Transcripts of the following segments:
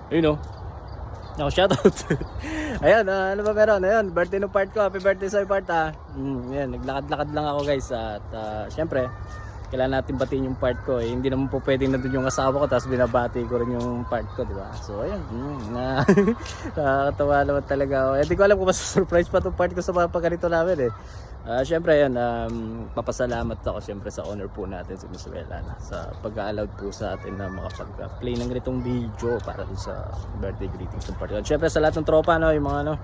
Ayun oh. Ako, shoutout. Ayan, ano ba meron? Ayun, birthday ng part ko. Happy birthday sa part ha. Yan, naglakad-lakad lang ako guys. At syempre, kailangan natin batiin yung part ko. Hindi naman po pwedeng nandun yung asawa ko tapos binabati ko rin yung part ko, di ba? So, ayun. Nakakatawa naman talaga ako. Hindi ko alam kung mas-surprise pa itong part ko sa mga pagkanito namin eh. Syempre yan, papasalamat ako syempre sa owner po natin si Miss Wela sa pag-allow po sa atin na makapag-play ng ganitong video para sa birthday greetings ng part ko. Syempre sa lahat ng tropa, no, yung mga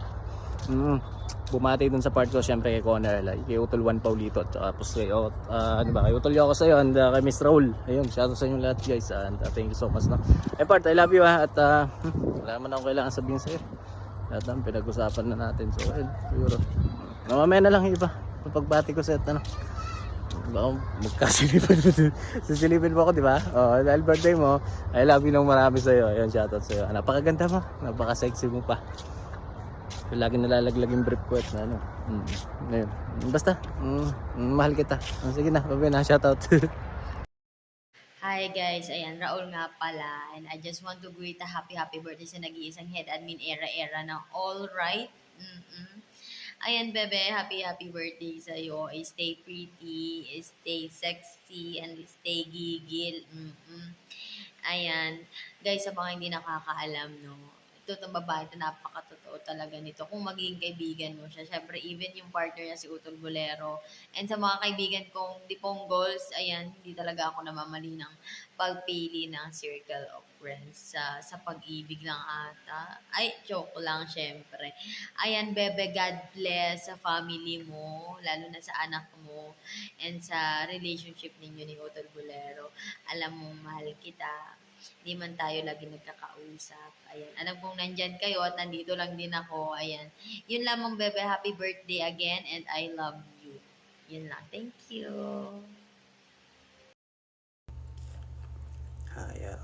bumati dun sa part ko, syempre kay Connor, like, kay Utol Juan Paulito, at tapos kay, ano ba, kay Utol Yoko sa'yo, and kay Miss Raul. Ayun, shoutout sa inyo lahat guys, and thank you so much, no. Part, I love you at wala man akong kailangan sabihin sa'yo. Lahat ng pinag-usapan na natin, so ayun, siguro mamaya na lang iba pagbati ko sa ano, baka magkasilipin sisilipin mo ako, di ba? Dahil birthday mo, I love you nang marami sa'yo. Ayun, shoutout sa'yo. Napakaganda mo, napaka-sexy mo pa. Lagi nalalaglag yung brief ko at ano. Ayun. Basta, mahal kita. Sige na, babay na, shoutout. Hi guys, ayan, Raul nga pala. And I just want to greet a happy birthday sa nag-iisang head admin era ng All Right. Ayan, bebe, happy birthday sa'yo. Stay pretty, stay sexy, and stay gigil. Ayan. Guys, sa mga hindi nakakaalam, no, ito itong babae, ito napakatotoo talaga nito. Kung magiging kaibigan mo siya, syempre, even yung partner niya si Utol Bolero. And sa mga kaibigan kong dipong goals, ayan, hindi talaga ako namamali ng pagpili ng circle of friends sa pag-ibig lang ata. Ay, joke lang, syempre. Ayan, bebe, God bless sa family mo, lalo na sa anak mo, and sa relationship ninyo ni Utol Bolero. Alam mong mahal kita. Hindi man tayo lagi nagkakausap. Ayan. Alam kong nandyan kayo at nandito lang din ako. Ayan. Yun lamang, bebe. Happy birthday again and I love you. Yun lang. Thank you.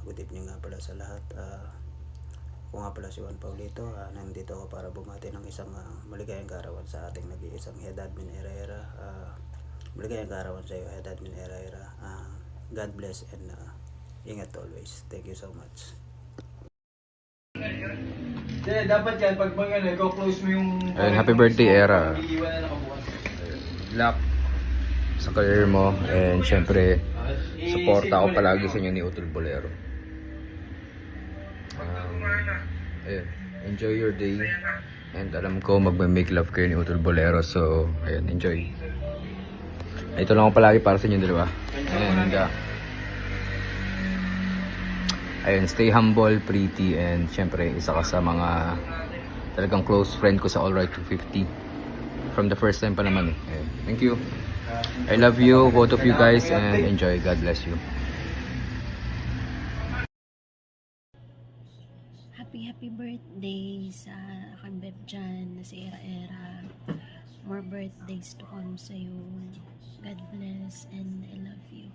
Good evening nga pala sa lahat. Ako nga pala si Juan Paulito. Nandito ako para bumati ng isang maligayang kaarawan sa ating nag-iisang head admin era. Maligayang kaarawan sa iyo, head admin era. God bless and ingat always. Thank you so much. Dapat yan, pag mga nag-close mo yung... Ayun, happy birthday, Era. Iiwan na nakabukas. Luck sa career mo, and syempre suporta ako palagi sa inyo ni Utol Bolero. Ayun, enjoy your day, and alam ko magme-make love kayo ni Utol Bolero, so ayun, enjoy. Ito lang ako palagi para sa inyo dalawa, and ayun, stay humble, pretty, and syempre isa ka sa mga talagang close friend ko sa All Right 250 from the first time pa naman eh. Ayun, thank you. I love you, both of you guys, and enjoy. God bless you. Happy birthday sa kambeb dyan na si Era. More birthdays to come sa'yo. God bless and I love you.